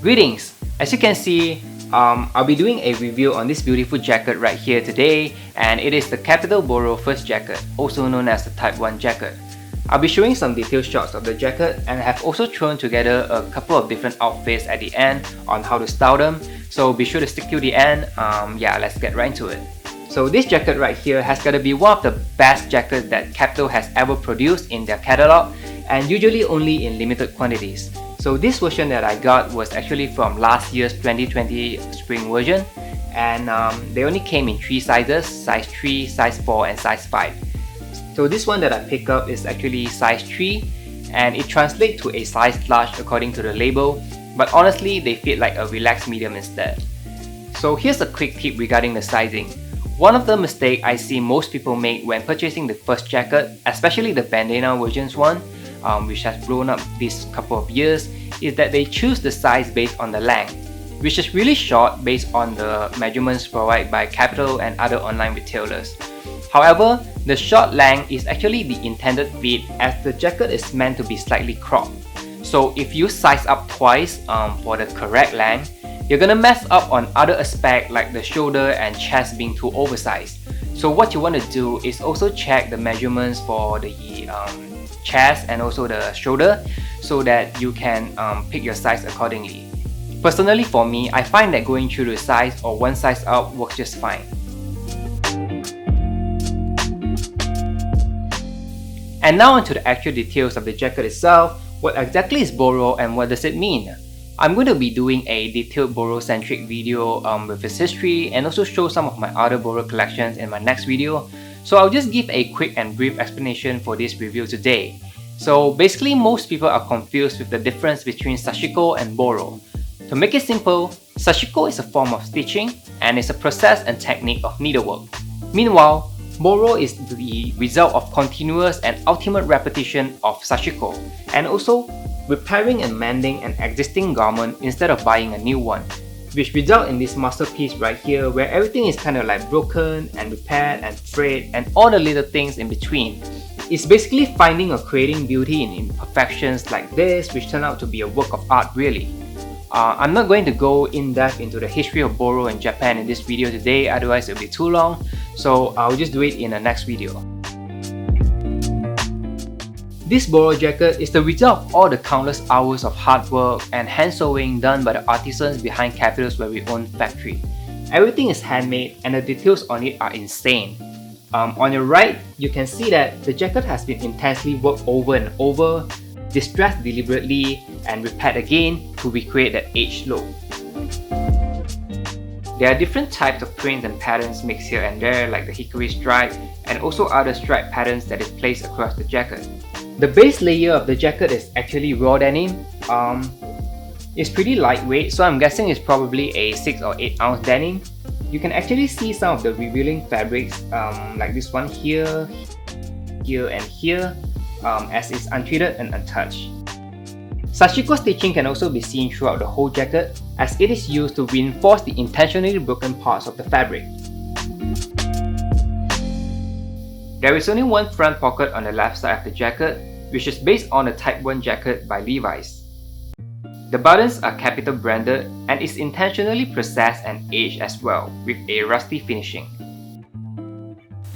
Greetings! As you can see, I'll be doing a review on this beautiful jacket right here today, and it is the Kapital Boro first jacket, also known as the Type 1 jacket. I'll be showing some detailed shots of the jacket, and I have also thrown together a couple of different outfits at the end on how to style them, so be sure to stick to the end. Yeah, let's get right into it. So this jacket right here has got to be one of the best jackets that Kapital has ever produced in their catalog, and usually only in limited quantities. So this version that I got was actually from last year's 2020 spring version, and they only came in 3 sizes, size 3, size 4 and size 5. So this one that I picked up is actually size 3, and it translates to a size large according to the label, but honestly they fit like a relaxed medium instead. So here's a quick tip regarding the sizing. One of the mistakes I see most people make when purchasing the first jacket, especially the bandana versions one, which has blown up this couple of years, is that they choose the size based on the length, which is really short based on the measurements provided by Kapital and other online retailers. However, the short length is actually the intended fit, as the jacket is meant to be slightly cropped. So if you size up twice for the correct length, you're gonna mess up on other aspects like the shoulder and chest being too oversized. So what you want to do is also check the measurements for the chest and also the shoulder, so that you can pick your size accordingly. Personally for me, I find that going through the size or one size up works just fine. And now onto the actual details of the jacket itself. What exactly is Boro and what does it mean? I'm going to be doing a detailed Boro-centric video with its history, and also show some of my other Boro collections in my next video. So I'll just give a quick and brief explanation for this review today. So basically, most people are confused with the difference between sashiko and Boro. To make it simple, sashiko is a form of stitching and is a process and technique of needlework. Meanwhile, Boro is the result of continuous and ultimate repetition of sashiko, and also repairing and mending an existing garment instead of buying a new one, which result in this masterpiece right here, where everything is kind of like broken and repaired and frayed and all the little things in between. It's basically finding or creating beauty in imperfections like this, which turn out to be a work of art really. I'm not going to go in depth into the history of Boro in Japan in this video today, otherwise it'll be too long, so I'll just do it in the next video. This Boro jacket is the result of all the countless hours of hard work and hand sewing done by the artisans behind Kapital's very own factory. Everything is handmade and the details on it are insane. On your right, you can see that the jacket has been intensely worked over and over, distressed deliberately, and repaired again to recreate that aged look. There are different types of prints and patterns mixed here and there, like the hickory stripe and also other stripe patterns that is placed across the jacket. The base layer of the jacket is actually raw denim. It's pretty lightweight, so I'm guessing it's probably a 6 or 8 ounce denim. You can actually see some of the revealing fabrics like this one here, here and here, as it's untreated and untouched. Sashiko stitching can also be seen throughout the whole jacket, as it is used to reinforce the intentionally broken parts of the fabric. There is only one front pocket on the left side of the jacket, which is based on the Type 1 jacket by Levi's. The buttons are Kapital branded and is intentionally processed and aged as well, with a rusty finishing.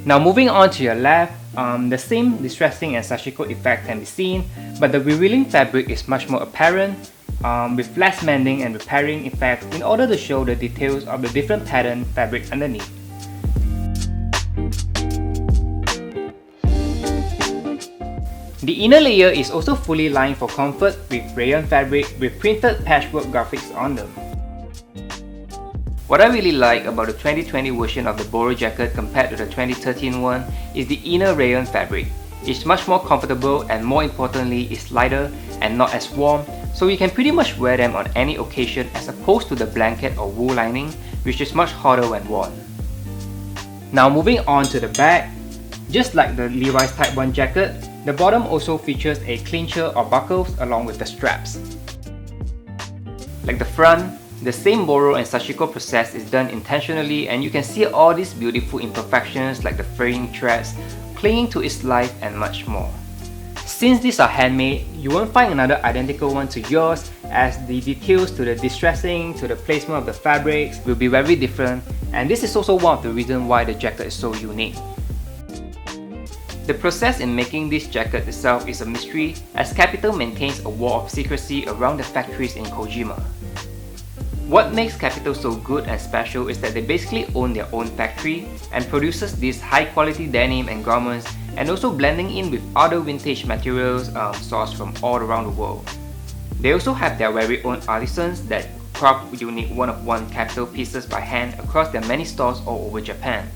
Now moving on to your left, the same distressing and sashiko effect can be seen, but the revealing fabric is much more apparent, with less mending and repairing effects in order to show the details of the different pattern fabric underneath. The inner layer is also fully lined for comfort with rayon fabric with printed patchwork graphics on them. What I really like about the 2020 version of the Boro jacket compared to the 2013 one is the inner rayon fabric. It's much more comfortable, and more importantly, it's lighter and not as warm, so you can pretty much wear them on any occasion as opposed to the blanket or wool lining, which is much hotter when worn. Now moving on to the back, just like the Levi's Type 1 jacket, the bottom also features a clincher or buckles along with the straps. Like the front, the same Boro and sashiko process is done intentionally, and you can see all these beautiful imperfections like the fraying threads, clinging to its life and much more. Since these are handmade, you won't find another identical one to yours, as the details to the distressing, to the placement of the fabrics will be very different, and this is also one of the reasons why the jacket is so unique. The process in making this jacket itself is a mystery, as Kapital maintains a wall of secrecy around the factories in Kojima. What makes Kapital so good and special is that they basically own their own factory and produces these high quality denim and garments, and also blending in with other vintage materials sourced from all around the world. They also have their very own artisans that craft unique one-of-one Kapital pieces by hand across their many stores all over Japan.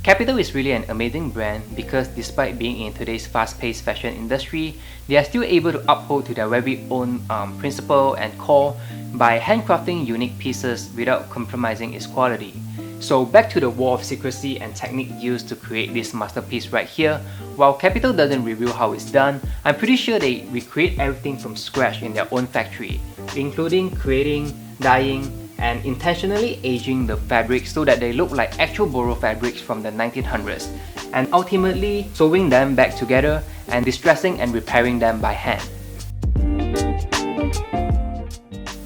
Kapital is really an amazing brand because despite being in today's fast-paced fashion industry, they are still able to uphold to their very own principle and core by handcrafting unique pieces without compromising its quality. So back to the wall of secrecy and technique used to create this masterpiece right here. While Kapital doesn't reveal how it's done, I'm pretty sure they recreate everything from scratch in their own factory, including creating, dyeing, and intentionally aging the fabrics so that they look like actual Boro fabrics from the 1900s, and ultimately sewing them back together and distressing and repairing them by hand.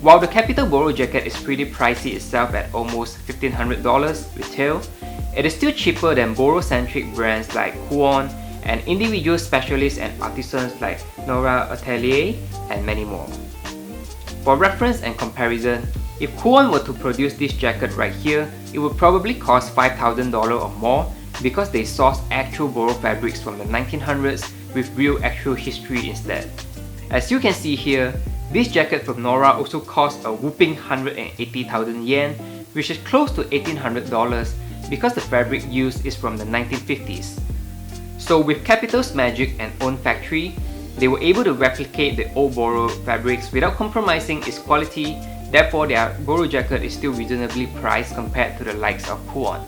While the Kapital Boro jacket is pretty pricey itself at almost $1,500 retail, it is still cheaper than Boro-centric brands like Kuon and individual specialists and artisans like Nora Atelier and many more. For reference and comparison, if Kuon were to produce this jacket right here, it would probably cost $5,000 or more because they source actual Boro fabrics from the 1900s with real actual history instead. As you can see here, this jacket from Nora also costs a whopping 180,000 yen, which is close to $1,800 because the fabric used is from the 1950s. So with Kapital's magic and own factory, they were able to replicate the old Boro fabrics without compromising its quality. Therefore, their Boro jacket is still reasonably priced compared to the likes of Kuon.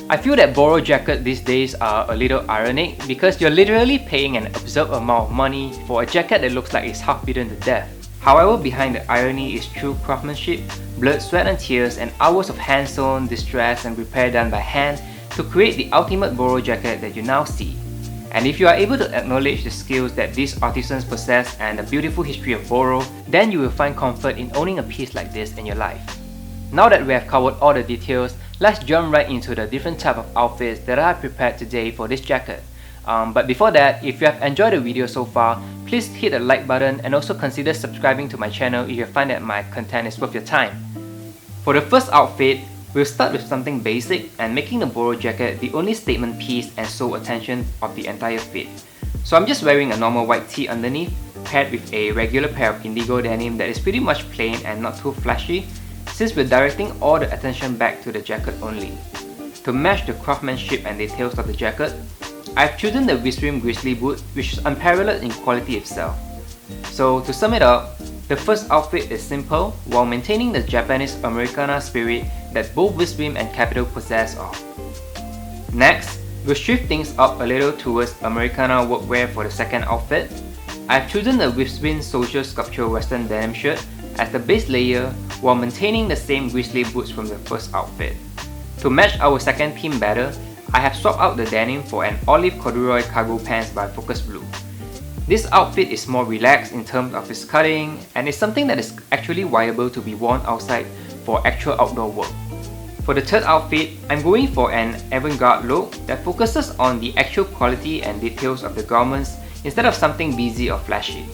I feel that Boro jacket these days are a little ironic because you're literally paying an absurd amount of money for a jacket that looks like it's half beaten to death. However, behind the irony is true craftsmanship, blood, sweat and tears, and hours of hand-sewn, distress and repair done by hand to create the ultimate Boro jacket that you now see. And if you are able to acknowledge the skills that these artisans possess and the beautiful history of Boro, then you will find comfort in owning a piece like this in your life. Now that we have covered all the details, let's jump right into the different type of outfits that I have prepared today for this jacket. But before that, if you have enjoyed the video so far, please hit the like button and also consider subscribing to my channel if you find that my content is worth your time. For the first outfit, we'll start with something basic and making the Boro jacket the only statement piece and sole attention of the entire fit. So I'm just wearing a normal white tee underneath, paired with a regular pair of indigo denim that is pretty much plain and not too flashy, since we're directing all the attention back to the jacket only. To match the craftsmanship and details of the jacket, I've chosen the Visrim Grizzly boot, which is unparalleled in quality itself. So to sum it up, the first outfit is simple while maintaining the Japanese Americana spirit that both Visrim and Kapital possess of. Next, we'll shift things up a little towards Americana workwear for the second outfit. I've chosen the Visrim Social Sculpture Western denim shirt as the base layer while maintaining the same grizzly boots from the first outfit. To match our second theme better, I have swapped out the denim for an olive corduroy cargo pants by Focus Blue. This outfit is more relaxed in terms of its cutting and is something that is actually viable to be worn outside for actual outdoor work. For the third outfit, I'm going for an avant-garde look that focuses on the actual quality and details of the garments instead of something busy or flashy.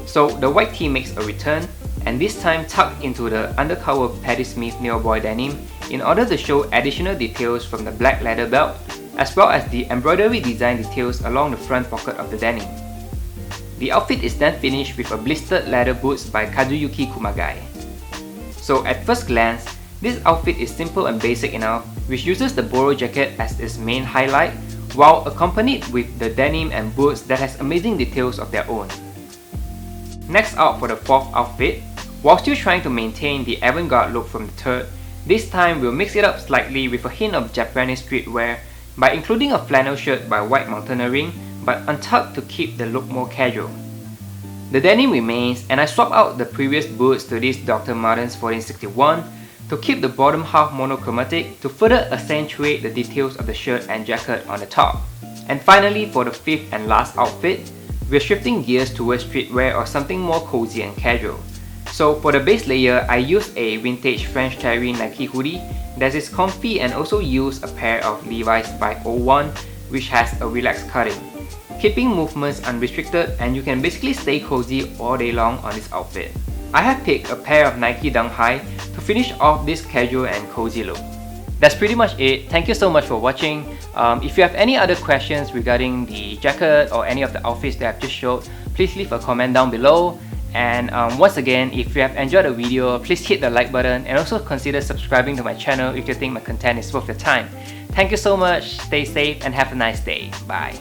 So the white tee makes a return, and this time tucked into the undercover Patti Smith Neoboy denim in order to show additional details from the black leather belt, as well as the embroidery design details along the front pocket of the denim. The outfit is then finished with a blistered leather boots by Kazuyuki Kumagai. So at first glance, this outfit is simple and basic enough, which uses the Boro jacket as its main highlight, while accompanied with the denim and boots that has amazing details of their own. Next out for the fourth outfit, while still trying to maintain the avant-garde look from the third, this time we'll mix it up slightly with a hint of Japanese streetwear by including a flannel shirt by White Mountaineering but untucked to keep the look more casual. The denim remains, and I swap out the previous boots to these Dr. Martens 1461 to keep the bottom half monochromatic to further accentuate the details of the shirt and jacket on the top. And finally, for the fifth and last outfit, we're shifting gears towards streetwear or something more cozy and casual. So for the base layer, I used a vintage French Terry Nike hoodie that is comfy, and also used a pair of Levi's 501 which has a relaxed cutting, keeping movements unrestricted, and you can basically stay cozy all day long on this outfit. I have picked a pair of Nike Dunk High to finish off this casual and cozy look. That's pretty much it. Thank you so much for watching. If you have any other questions regarding the jacket or any of the outfits that I've just showed, please leave a comment down below. And once again, if you have enjoyed the video, please hit the like button and also consider subscribing to my channel if you think my content is worth your time. Thank you so much, stay safe and have a nice day. Bye.